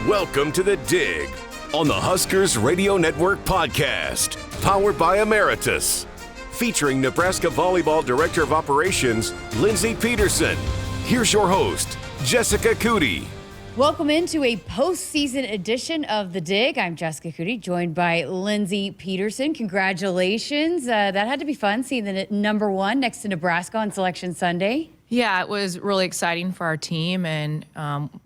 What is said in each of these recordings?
Welcome to The Dig on the Huskers Radio Network podcast, powered by Emeritus, featuring Nebraska Volleyball Director of Operations, Lindsay Peterson. Here's your host, Jessica Coody. Welcome into a postseason edition of The Dig. I'm Jessica Coody, joined by Lindsay Peterson. Congratulations. That had to be fun, seeing the number one next to Nebraska on Selection Sunday. Yeah, it was really exciting for our team, and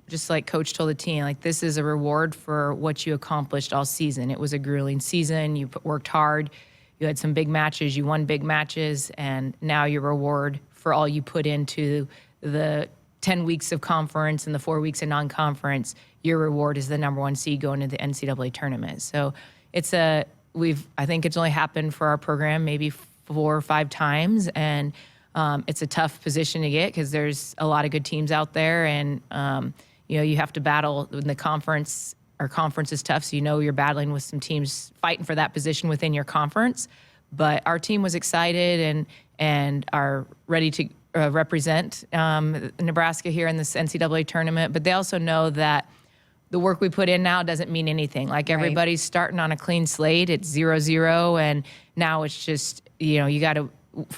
just like Coach told the team, like, this is a reward for what you accomplished all season. It was a grueling season. You worked hard. You had some big matches. You won big matches, and now your reward for all you put into the 10 weeks of conference and the 4 weeks of non-conference, your reward is the number one seed going to the NCAA tournament. So I think it's only happened for our program maybe 4 or 5 times, and it's a tough position to get because there's a lot of good teams out there, and you have to battle in the conference. Our conference is tough, so you're battling with some teams fighting for that position within your conference. But our team was excited and are ready to represent Nebraska here in this NCAA tournament. But they also know that the work we put in now doesn't mean anything. Like, everybody's starting on a clean slate. It's 0-0, and now it's just you got to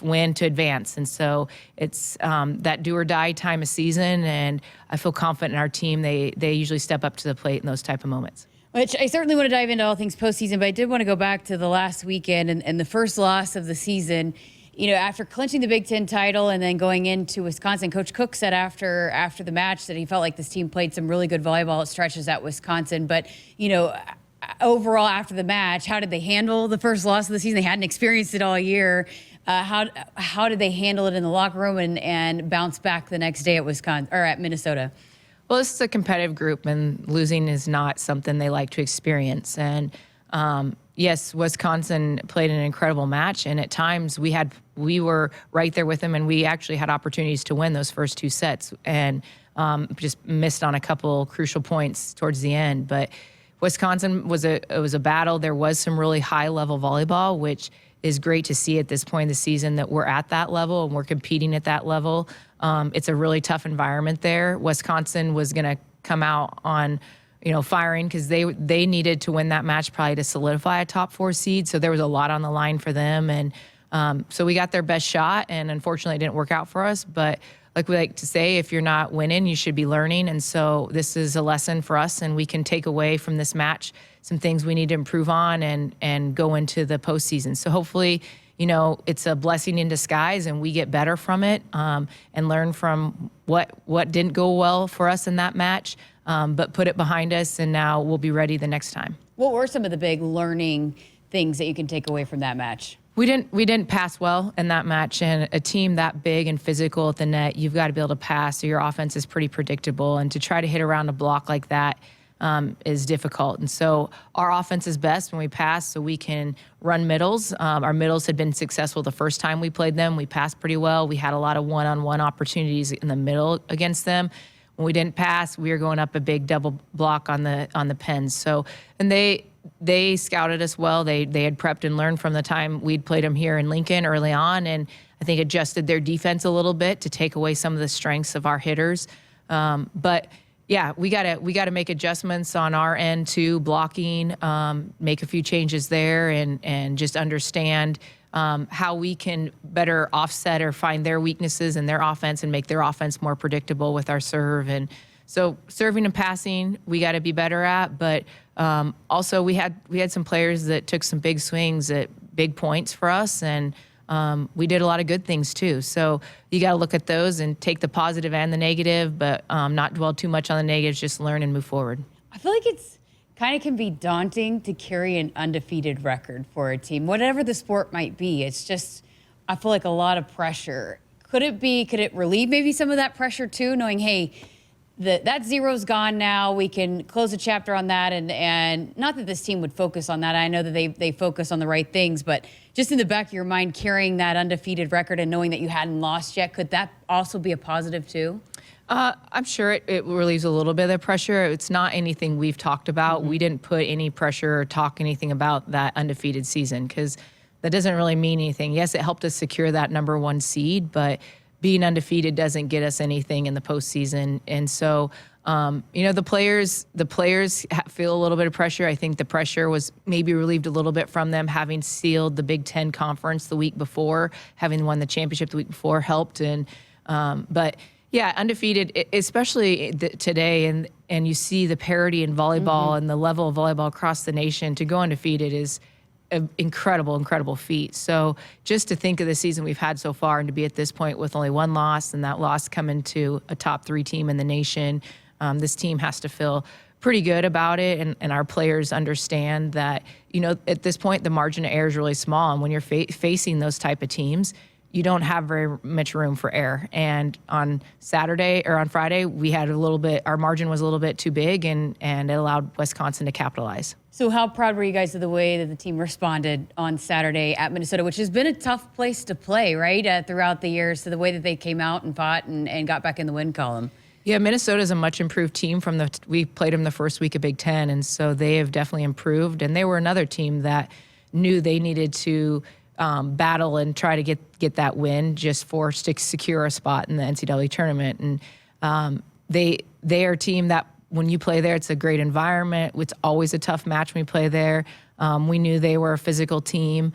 win to advance. And so it's that do or die time of season, and I feel confident in our team. They usually step up to the plate in those type of moments. Which I certainly want to dive into all things postseason, but I did want to go back to the last weekend and the first loss of the season. After clinching the Big Ten title and then going into Wisconsin, Coach Cook said after the match that he felt like this team played some really good volleyball at stretches at Wisconsin. But, overall after the match, how did they handle the first loss of the season? They hadn't experienced it all year. How did they handle it in the locker room and bounce back the next day at Wisconsin or at Minnesota? Well, this is a competitive group, and losing is not something they like to experience. And yes, Wisconsin played an incredible match, and at times we were right there with them, and we actually had opportunities to win those first 2 sets, and just missed on a couple crucial points towards the end. But Wisconsin was a battle. There was some really high level volleyball, which is great to see at this point in the season that we're at that level and we're competing at that level. It's a really tough environment there. Wisconsin was going to come out on firing because they needed to win that match probably to solidify a top 4 seed. So there was a lot on the line for them. And so we got their best shot, and unfortunately it didn't work out for us. But like we like to say, if you're not winning, you should be learning. And so this is a lesson for us, and we can take away from this match some things we need to improve on and go into the postseason. So hopefully, it's a blessing in disguise, and we get better from it and learn from what didn't go well for us in that match, but put it behind us, and now we'll be ready the next time. What were some of the big learning things that you can take away from that match? We didn't pass well in that match, and a team that big and physical at the net, you've got to be able to pass, so your offense is pretty predictable, and to try to hit around a block like that is difficult. And so our offense is best when we pass, so we can run middles. Our middles had been successful the first time we played them. We passed pretty well. We had a lot of one-on-one opportunities in the middle against them. When we didn't pass, we were going up a big double block on the pens. So, and they scouted us well. They had prepped and learned from the time we'd played them here in Lincoln early on, and I think adjusted their defense a little bit to take away some of the strengths of our hitters. But yeah, we gotta make adjustments on our end too, blocking, make a few changes there, and just understand how we can better offset or find their weaknesses in their offense and make their offense more predictable with our serve. And so serving and passing, we got to be better at, but also we had some players that took some big swings at big points for us, and we did a lot of good things too. So you got to look at those and take the positive and the negative, but not dwell too much on the negatives, just learn and move forward. I feel like it's kind of can be daunting to carry an undefeated record for a team, whatever the sport might be. It's just, I feel like a lot of pressure. Could it relieve maybe some of that pressure too, knowing, hey, that zero's gone now, we can close a chapter on that, and not that this team would focus on that. I know that they focus on the right things, but just in the back of your mind, carrying that undefeated record and knowing that you hadn't lost yet, could that also be a positive too? I'm sure it relieves a little bit of the pressure. It's not anything we've talked about. Mm-hmm. We didn't put any pressure or talk anything about that undefeated season because that doesn't really mean anything. Yes, it helped us secure that number 1 seed, but being undefeated doesn't get us anything in the postseason. And so The players feel a little bit of pressure. I think the pressure was maybe relieved a little bit from them having sealed the Big Ten conference the week before, having won the championship the week before helped. But yeah, undefeated, especially today, and you see the parity in volleyball and the level of volleyball across the nation. To go undefeated is an incredible feat. So just to think of the season we've had so far and to be at this point with only one loss, and that loss coming to a top 3 team in the nation, this team has to feel pretty good about it, and our players understand that, at this point, the margin of error is really small, and when you're facing those type of teams, you don't have very much room for error. And on Friday, we had our margin was a little bit too big, and it allowed Wisconsin to capitalize. So how proud were you guys of the way that the team responded on Saturday at Minnesota, which has been a tough place to play, right, throughout the years, so the way that they came out and fought and got back in the win column? Yeah, Minnesota is a much improved team we played them the first week of Big Ten, and so they have definitely improved. And they were another team that knew they needed to battle and try to get that win just to secure a spot in the NCAA tournament. And they are a team that when you play there, it's a great environment. It's always a tough match when we play there. We knew they were a physical team,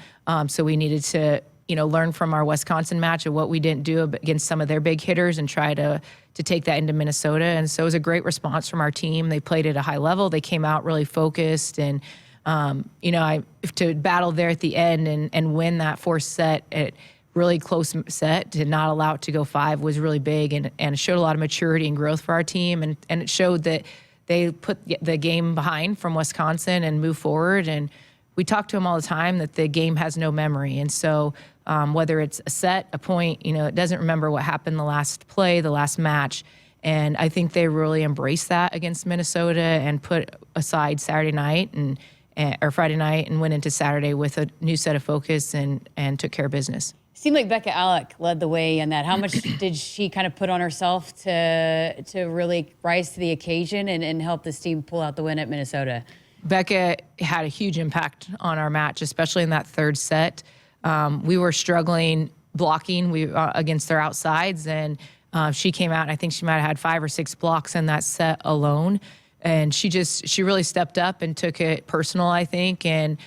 so we needed to learn from our Wisconsin match of what we didn't do against some of their big hitters and try to take that into Minnesota. And so it was a great response from our team. They played at a high level. They came out really focused, and to battle there at the end and win that fourth set at really close set, to not allow it to go 5 was really big, and it showed a lot of maturity and growth for our team, and it showed that they put the game behind from Wisconsin and move forward. And we talk to them all the time that the game has no memory, and so whether it's a set, a point, it doesn't remember what happened the last play, the last match. And I think they really embraced that against Minnesota and put aside Saturday night or Friday night and went into Saturday with a new set of focus and took care of business. Seemed like Becca Alec led the way in that. How much did she kind of put on herself to really rise to the occasion and help this team pull out the win at Minnesota? Becca had a huge impact on our match, especially in that third set. We were struggling blocking against their outsides, and she came out, and I think she might have had 5 or 6 blocks in that set alone. And she really stepped up and took it personal, I think. And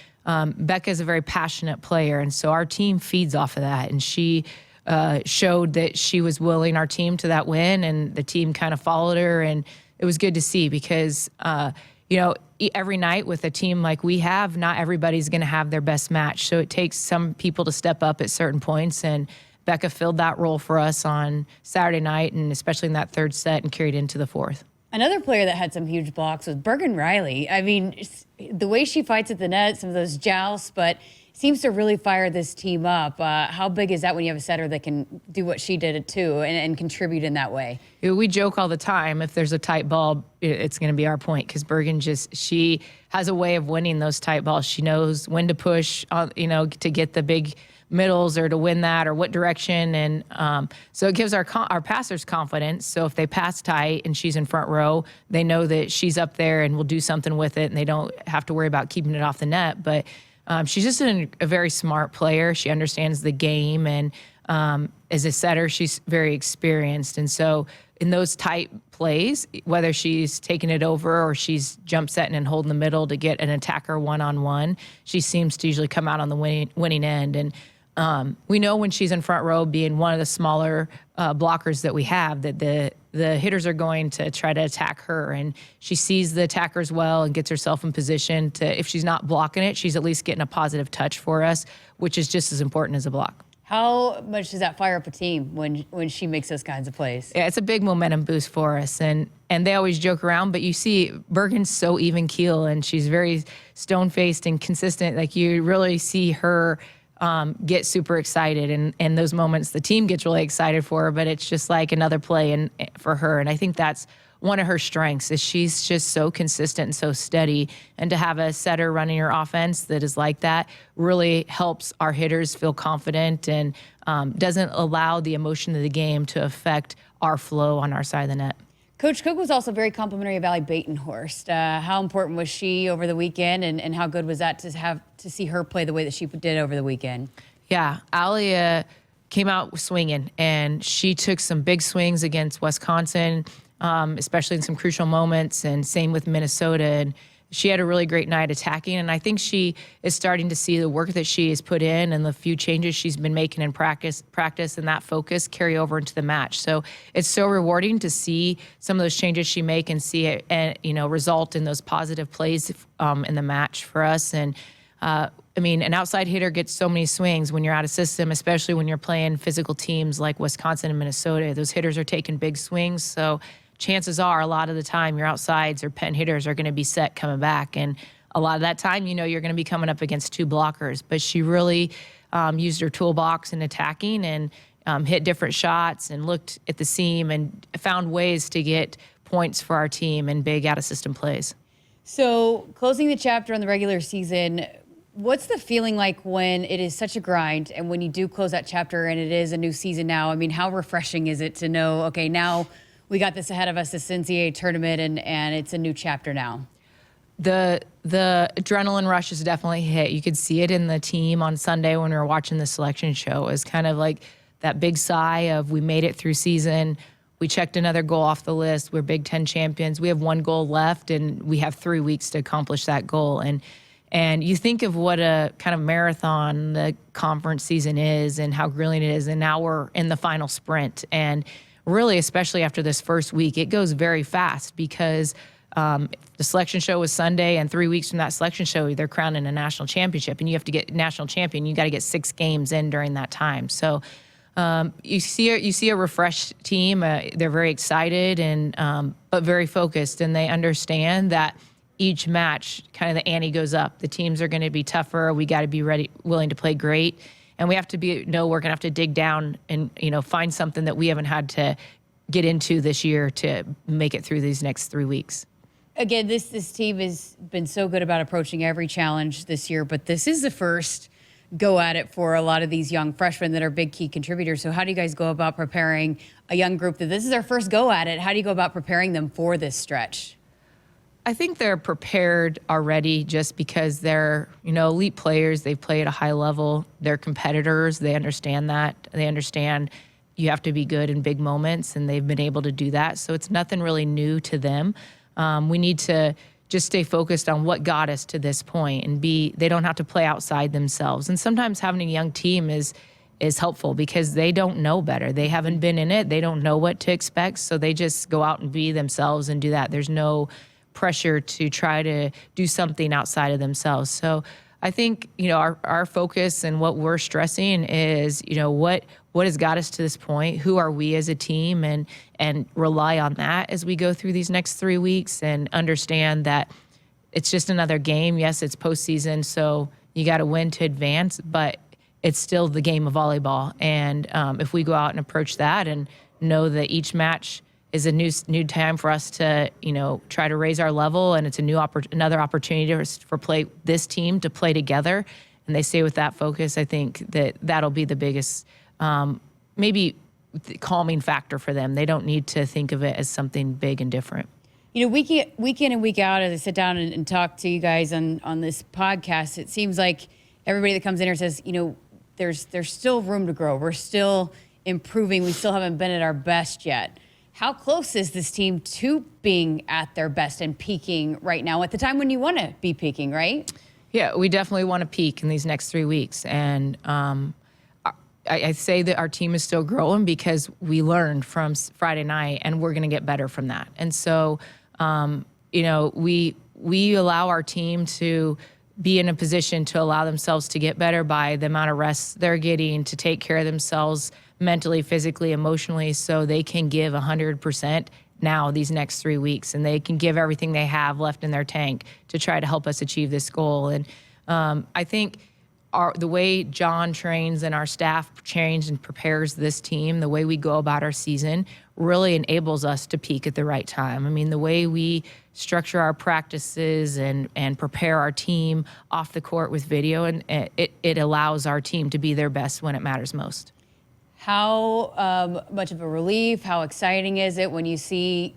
Becca's a very passionate player, and so our team feeds off of that. And she showed that she was willing our team to that win, and the team kind of followed her. And it was good to see because, every night with a team like we have, not everybody's going to have their best match. So it takes some people to step up at certain points, and Becca filled that role for us on Saturday night, and especially in that third set, and carried into the fourth. Another player that had some huge blocks was Bergen Riley. I mean, the way she fights at the net, some of those jousts, but seems to really fire this team up. How big is that when you have a setter that can do what she did too and contribute in that way? We joke all the time, if there's a tight ball, it's going to be our point, because Bergen she has a way of winning those tight balls. She knows when to push, to get the big middles or to win that or what direction. And so it gives our passers confidence. So if they pass tight and she's in front row, they know that she's up there and will do something with it, and they don't have to worry about keeping it off the net. But she's just a very smart player. She understands the game, and as a setter, she's very experienced. And so in those tight plays, whether she's taking it over or she's jump setting and holding the middle to get an attacker one-on-one, she seems to usually come out on the winning end. And we know when she's in front row, being one of the smaller blockers that we have, that the hitters are going to try to attack her, and she sees the attackers well and gets herself in position to, if she's not blocking it, she's at least getting a positive touch for us, which is just as important as a block. How much does that fire up a team when she makes those kinds of plays? Yeah, it's a big momentum boost for us, and they always joke around, but you see Bergen's so even keel, and she's very stone-faced and consistent. Like, you really see her get super excited, and those moments the team gets really excited for her, but it's just like another play for her. And I think that's one of her strengths, is she's just so consistent and so steady, and to have a setter running her offense that is like that really helps our hitters feel confident and doesn't allow the emotion of the game to affect our flow on our side of the net. Coach Cook was also very complimentary of Allie Batenhorst. How important was she over the weekend, and how good was that to see her play the way that she did over the weekend? Yeah, Allie came out swinging, and she took some big swings against Wisconsin. especially in some crucial moments, and same with Minnesota. And she had a really great night attacking, and I think she is starting to see the work that she has put in and the few changes she's been making in practice and that focus carry over into the match. So it's so rewarding to see some of those changes she make and see it, and result in those positive plays in the match for us. And an outside hitter gets so many swings when you're out of system, especially when you're playing physical teams like Wisconsin and Minnesota. Those hitters are taking big swings, so chances are a lot of the time your outsides or pen hitters are going to be set coming back. And a lot of that time, you're going to be coming up against two blockers. But she really used her toolbox in attacking and hit different shots and looked at the seam and found ways to get points for our team and big out-of-system plays. So closing the chapter on the regular season, what's the feeling like when it is such a grind and when you do close that chapter and it is a new season now? I mean, how refreshing is it to know, okay, now we got this ahead of us, this NCAA tournament, and it's a new chapter now? The adrenaline rush is definitely hit. You could see it in the team on Sunday when we were watching the selection show. It was kind of like that big sigh of, we made it through season. We checked another goal off the list. We're Big Ten champions. We have one goal left, and we have 3 weeks to accomplish that goal. And you think of what a kind of marathon the conference season is and how grueling it is, and now we're in the final sprint. And really, especially after this first week, it goes very fast because the selection show was Sunday, and 3 weeks from that selection show, they're crowning a national championship, and you have to get national champion. You got to get 6 games in during that time. So you see a refreshed team. They're very excited and but very focused, and they understand that each match, kind of the ante goes up. The teams are going to be tougher. We got to be ready, willing to play great. And we have to we're going to have to dig down and, find something that we haven't had to get into this year to make it through these next 3 weeks. Again, this team has been so good about approaching every challenge this year, but this is the first go at it for a lot of these young freshmen that are big key contributors. So how do you guys go about preparing a young group that this is their first go at it? How do you go about preparing them for this stretch? I think they're prepared already just because they're, elite players. They play at a high level. They're competitors. They understand that. They understand you have to be good in big moments, and they've been able to do that. So it's nothing really new to them. We need to just stay focused on what got us to this point and they don't have to play outside themselves. And sometimes having a young team is helpful because they don't know better. They haven't been in it. They don't know what to expect. So they just go out and be themselves and do that. There's no pressure to try to do something outside of themselves. So I think, our focus and what we're stressing is, what has got us to this point? Who are we as a team? And rely on that as we go through these next 3 weeks and understand that it's just another game. Yes, it's postseason, so you got to win to advance, but it's still the game of volleyball. And if we go out and approach that and know that each match is a new time for us to, try to raise our level, and it's another opportunity for this team to play together, and they stay with that focus, I think that'll be the biggest, maybe calming factor for them. They don't need to think of it as something big and different. Week in and week out, as I sit down and talk to you guys on this podcast, it seems like everybody that comes in here says, there's still room to grow. We're still improving. We still haven't been at our best yet. How close is this team to being at their best and peaking right now at the time when you want to be peaking, right? Yeah, we definitely want to peak in these next 3 weeks. And I say that our team is still growing because we learned from Friday night, and we're going to get better from that. And so, we allow our team to be in a position to allow themselves to get better by the amount of rest they're getting, to take care of themselves mentally, physically, emotionally, so they can give 100% now these next 3 weeks, and they can give everything they have left in their tank to try to help us achieve this goal. And I think the way John trains and our staff trains and prepares this team, the way we go about our season really enables us to peak at the right time. I mean, the way we structure our practices and prepare our team off the court with video, and it allows our team to be their best when it matters most. How much of a relief, how exciting is it when you see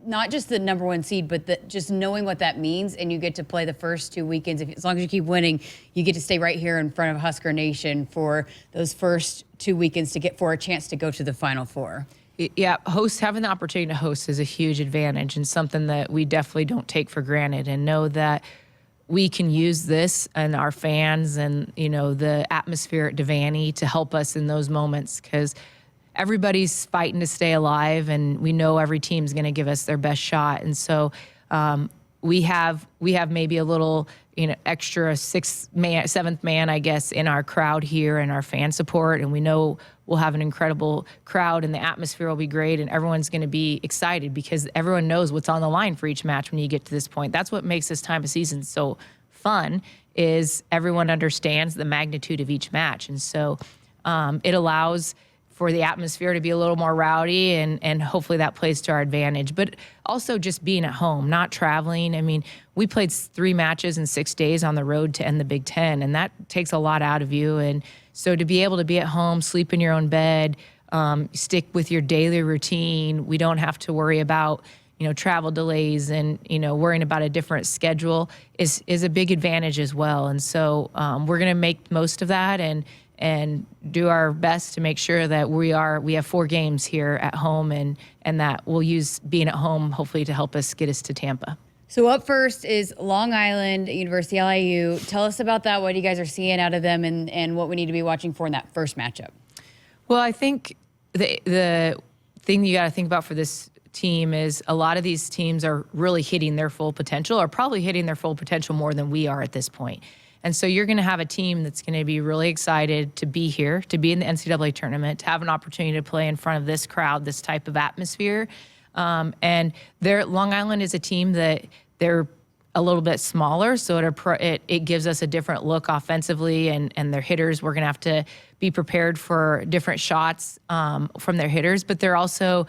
not just the number one seed, but just knowing what that means, and you get to play the first 2 weekends. As long as you keep winning, you get to stay right here in front of Husker Nation for those first 2 weekends for a chance to go to the Final Four. Yeah, having the opportunity to host is a huge advantage and something that we definitely don't take for granted, and know that we can use this and our fans and, the atmosphere at Devaney to help us in those moments, because everybody's fighting to stay alive, and we know every team's going to give us their best shot. And so we have maybe a little, extra seventh man, I guess, in our crowd here and our fan support. And we know we'll have an incredible crowd and the atmosphere will be great and everyone's going to be excited because everyone knows what's on the line for each match when you get to this point. That's what makes this time of season so fun, is everyone understands the magnitude of each match. And so it allows for the atmosphere to be a little more rowdy, and hopefully that plays to our advantage. But also just being at home, not traveling. I mean, we played 3 matches in 6 days on the road to end the Big Ten, and that takes a lot out of you. And so to be able to be at home, sleep in your own bed, stick with your daily routine, we don't have to worry about travel delays and, worrying about a different schedule is a big advantage as well. And so we're going to make most of that and do our best to make sure that we have 4 games here at home, and that we'll use being at home hopefully to help us get us to Tampa. So up first is Long Island University LIU. Tell us about that, what you guys are seeing out of them, and what we need to be watching for in that first matchup. Well, I think the thing you got to think about for this team is a lot of these teams are really hitting their full potential, or probably hitting their full potential more than we are at this point. And so you're going to have a team that's going to be really excited to be here, to be in the NCAA tournament, to have an opportunity to play in front of this crowd, this type of atmosphere. And Long Island is a team that they're a little bit smaller, so it gives us a different look offensively, and their hitters, we're going to have to be prepared for different shots from their hitters, but they're also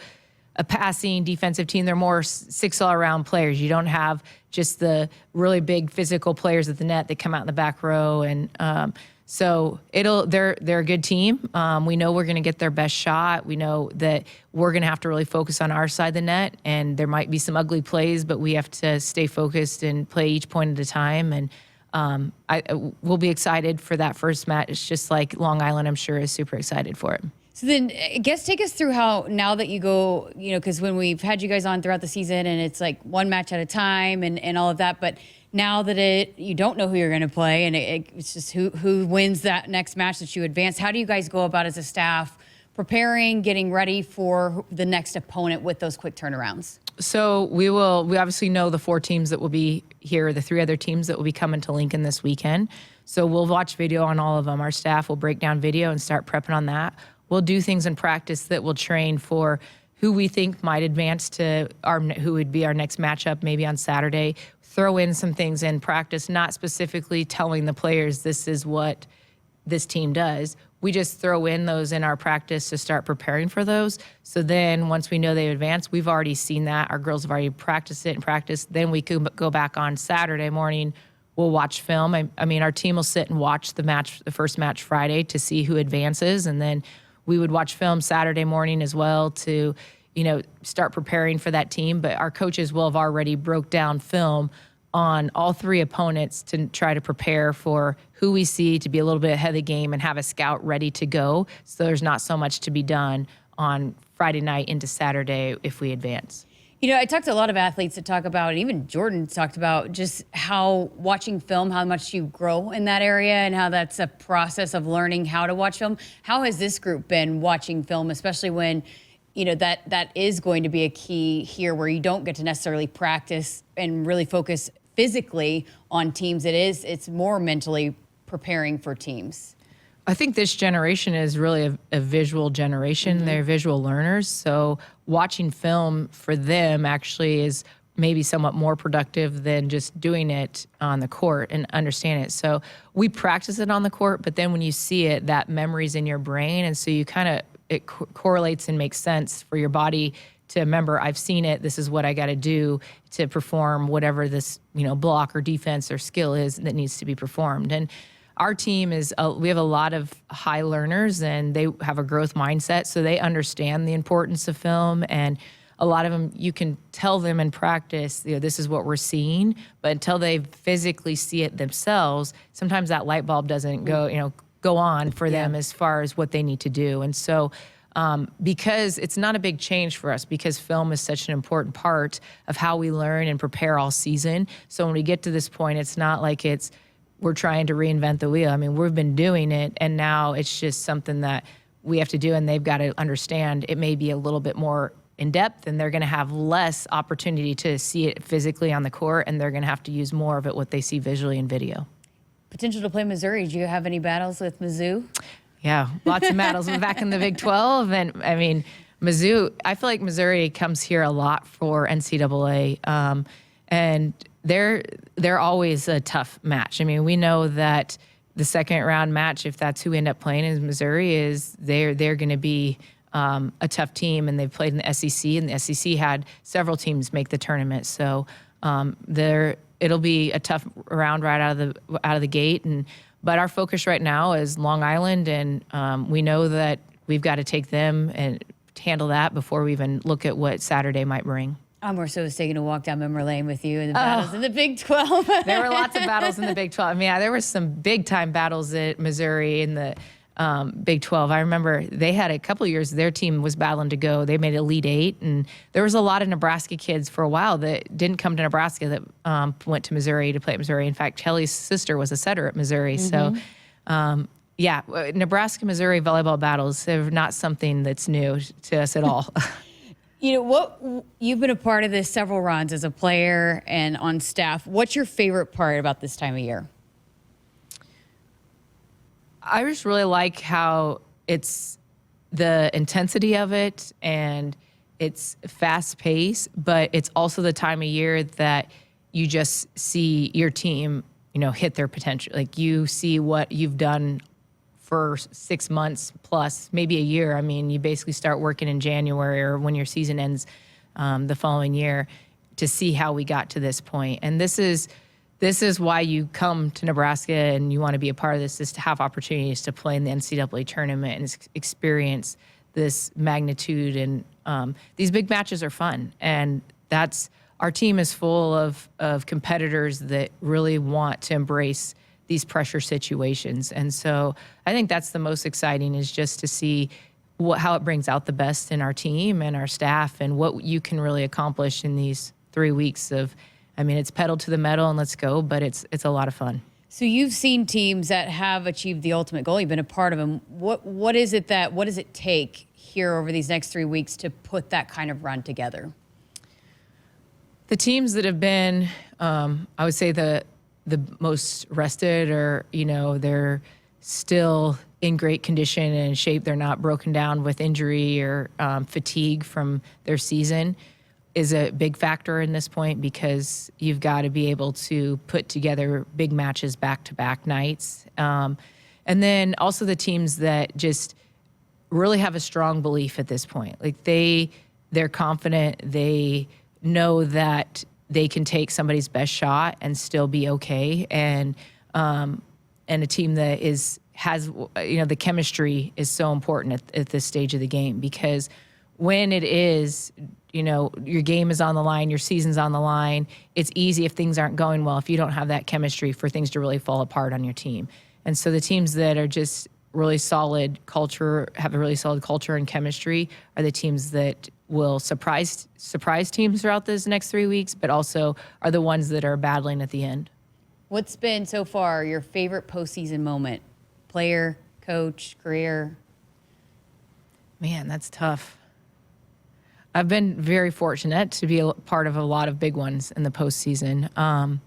a passing defensive team. They're more 6 all-around players. You don't have just the really big physical players at the net that come out in the back row. And so they're a good team. We know we're going to get their best shot. We know that we're going to have to really focus on our side of the net, and there might be some ugly plays, but we have to stay focused and play each point at a time. And we'll be excited for that first match. It's just like Long Island, I'm sure, is super excited for it. So then I guess take us through how, now that you go, because when we've had you guys on throughout the season and it's like one match at a time and all of that, but now that you don't know who you're going to play, and it's just who wins that next match that you advance, how do you guys go about as a staff preparing, getting ready for the next opponent with those quick turnarounds? So we obviously know the 4 teams that will be here, the 3 other teams that will be coming to Lincoln this weekend. So we'll watch video on all of them. Our staff will break down video and start prepping on that. We'll do things in practice that will train for who we think might advance to who would be our next matchup, maybe on Saturday. Throw in some things in practice, not specifically telling the players this is what this team does. We just throw in those in our practice to start preparing for those. So then once we know they advance, we've already seen that. Our girls have already practiced it and practiced. Then we could go back on Saturday morning. We'll watch film. I mean, our team will sit and watch the first match Friday to see who advances, and then we would watch film Saturday morning as well to, start preparing for that team. But our coaches will have already broke down film on all 3 opponents to try to prepare for who we see, to be a little bit ahead of the game and have a scout ready to go. So there's not so much to be done on Friday night into Saturday if we advance. I talked to a lot of athletes that talk about, and even Jordan talked about, just how watching film, how much you grow in that area, and how that's a process of learning how to watch film. How has this group been watching film, especially when, that is going to be a key here, where you don't get to necessarily practice and really focus physically on teams? It's more mentally preparing for teams. I think this generation is really a visual generation. Mm-hmm. They're visual learners. So watching film for them actually is maybe somewhat more productive than just doing it on the court and understand it. So we practice it on the court, but then when you see it, that memory's in your brain. And so you it correlates and makes sense for your body to remember, I've seen it, this is what I got to do to perform whatever this, block or defense or skill is that needs to be performed. And our team we have a lot of high learners, and they have a growth mindset, so they understand the importance of film. And a lot of them, you can tell them in practice, this is what we're seeing, but until they physically see it themselves, sometimes that light bulb doesn't go on for them as far as what they need to do. And so because it's not a big change for us because film is such an important part of how we learn and prepare all season. So when we get to this point, it's not like we're trying to reinvent the wheel. I mean, we've been doing it, and now it's just something that we have to do, and they've got to understand it may be a little bit more in depth, and they're going to have less opportunity to see it physically on the court, and they're going to have to use more of it what they see visually in video. Potential to play Missouri. Do you have any battles with Mizzou? Yeah, lots of battles. We're back in the Big 12, and I mean, Mizzou, I feel like Missouri comes here a lot for NCAA, and they're always a tough match. I mean, we know that the second round match, if that's who we end up playing is Missouri, they're going to be a tough team, and they've played in the SEC, and the SEC had several teams make the tournament. So it'll be a tough round right out of the gate. But our focus right now is Long Island, and we know that we've got to take them and handle that before we even look at what Saturday might bring. I more so was taking a walk down memory lane with you in the battles in the Big 12. There were lots of battles in the Big 12. I mean, yeah, there were some big-time battles at Missouri in the Big 12. I remember they had a couple of years, their team was battling to go. They made Elite Eight, and there was a lot of Nebraska kids for a while that didn't come to Nebraska that went to Missouri to play at Missouri. In fact, Kelly's sister was a setter at Missouri. Mm-hmm. So, yeah, Nebraska-Missouri volleyball battles are not something that's new to us at all. You know, you've been a part of this several runs as a player and on staff. What's your favorite part about this time of year? I just really like how it's the intensity of it, and it's fast paced, but it's also the time of year that you just see your team, hit their potential. Like you see what you've done for 6 months plus, maybe a year. I mean, you basically start working in January or when your season ends the following year to see how we got to this point. And this is why you come to Nebraska and you want to be a part of this, is to have opportunities to play in the NCAA tournament and experience this magnitude. And these big matches are fun. And our team is full of competitors that really want to embrace these pressure situations. And so I think that's the most exciting, is just to see how it brings out the best in our team and our staff, and what you can really accomplish in these 3 weeks of, it's pedal to the metal and let's go, but it's a lot of fun. So you've seen teams that have achieved the ultimate goal. You've been a part of them. What does it take here over these next 3 weeks to put that kind of run together? The teams that have been, I would say the most rested, or, they're still in great condition and shape. They're not broken down with injury or fatigue from their season, is a big factor in this point, because you've got to be able to put together big matches back-to-back nights. And then also the teams that just really have a strong belief at this point. Like they're confident, they know that they can take somebody's best shot and still be okay. And a team that has the chemistry is so important at this stage of the game, because when it is, your game is on the line, your season's on the line, it's easy if things aren't going well, if you don't have that chemistry, for things to really fall apart on your team. And so the teams that are just really solid culture, have a really solid culture and chemistry, are the teams that will surprise teams throughout this next 3 weeks, but also are the ones that are battling at the end. What's been so far your favorite postseason moment? Player, coach, career? Man, that's tough. I've been very fortunate to be a part of a lot of big ones in the postseason. I'll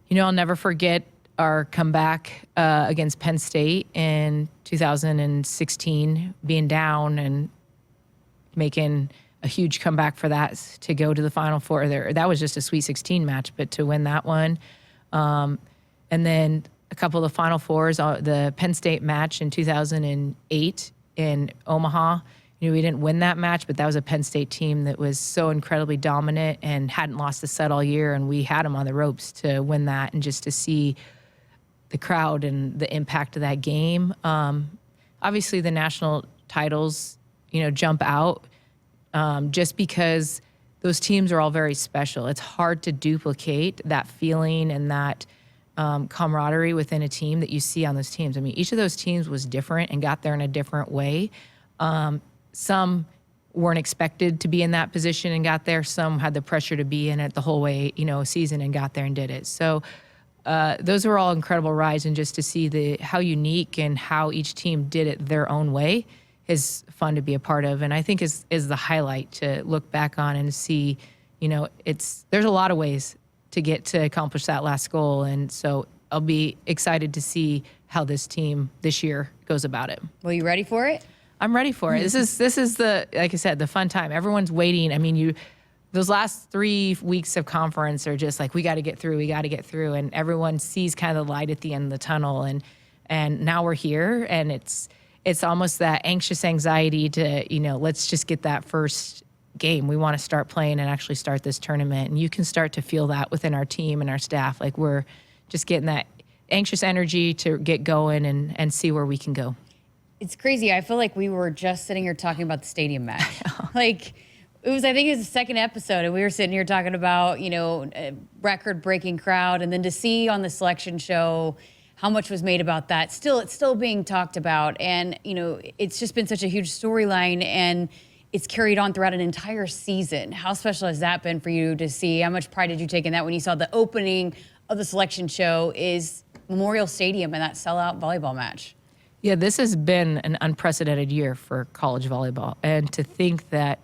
never forget our comeback against Penn State in 2016, being down and making a huge comeback for that to go to the Final Four. That was just a Sweet 16 match, but to win that one. And then a couple of the Final Fours, the Penn State match in 2008 in Omaha. We didn't win that match, but that was a Penn State team that was so incredibly dominant and hadn't lost a set all year, and we had them on the ropes to win that, and just to see the crowd and the impact of that game. Obviously, the national titles, jump out just because those teams are all very special. It's hard to duplicate that feeling and that camaraderie within a team that you see on those teams. Each of those teams was different and got there in a different way. Some weren't expected to be in that position and got there. Some had the pressure to be in it the whole way, season and got there and did it. So those were all incredible rides, and just to see how unique and how each team did it their own way is fun to be a part of. And I think is the highlight to look back on and see, there's a lot of ways to get to accomplish that last goal. And so I'll be excited to see how this team this year goes about it. Well, you ready for it? I'm ready for it. This is the, like I said, the fun time. Everyone's waiting. I mean, those last 3 weeks of conference are just like, we got to get through. And everyone sees kind of the light at the end of the tunnel. And now we're here, and it's almost that anxious anxiety to, let's just get that first game. We want to start playing and actually start this tournament. And you can start to feel that within our team and our staff. Like, we're just getting that anxious energy to get going and see where we can go. It's crazy. I feel like we were just sitting here talking about the stadium match. Like, I think it was the second episode, and we were sitting here talking about, a record-breaking crowd, and then to see on the selection show how much was made about that. It's still being talked about, and, it's just been such a huge storyline, and it's carried on throughout an entire season. How special has that been for you to see? How much pride did you take in that when you saw the opening of the selection show is Memorial Stadium and that sellout volleyball match? Yeah, this has been an unprecedented year for college volleyball. And to think that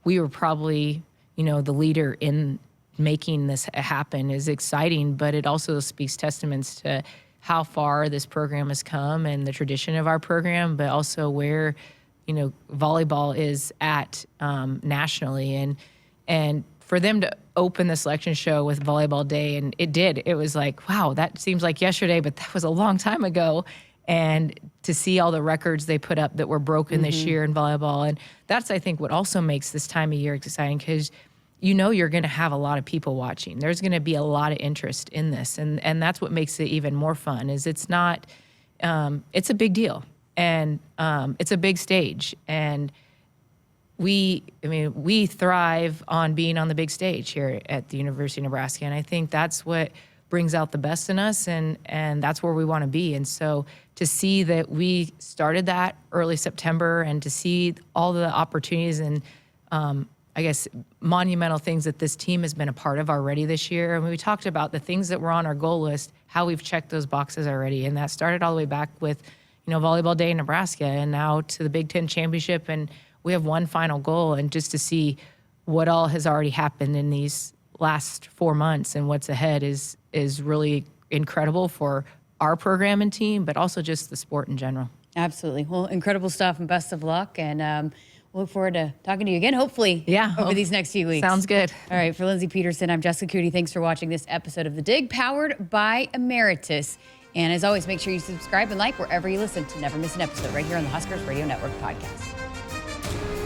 we were probably, the leader in making this happen is exciting, but it also speaks testaments to how far this program has come and the tradition of our program, but also where, volleyball is at nationally. And for them to open the selection show with Volleyball Day, and it was like, wow, that seems like yesterday, but that was a long time ago. And to see all the records they put up that were broken this year in volleyball. And that's, I think, what also makes this time of year exciting, because you're going to have a lot of people watching. There's going to be a lot of interest in this. And that's what makes it even more fun, is it's not, it's a big deal. And it's a big stage. And we thrive on being on the big stage here at the University of Nebraska. And I think that's what brings out the best in us, and that's where we want to be. And so to see that we started that early September, and to see all the opportunities and I guess monumental things that this team has been a part of already this year. And we talked about the things that were on our goal list, how we've checked those boxes already. And that started all the way back with, Volleyball Day in Nebraska, and now to the Big Ten Championship. And we have one final goal, and just to see what all has already happened in these last 4 months and what's ahead is really incredible for our program and team, but also just the sport in general. Absolutely. Well, incredible stuff, and best of luck. And we'll look forward to talking to you again, hopefully, over these next few weeks. Sounds good. All right. For Lindsay Peterson, I'm Jessica Coody. Thanks for watching this episode of The Dig, powered by Emeritus. And as always, make sure you subscribe and like wherever you listen to never miss an episode right here on the Huskers Radio Network podcast.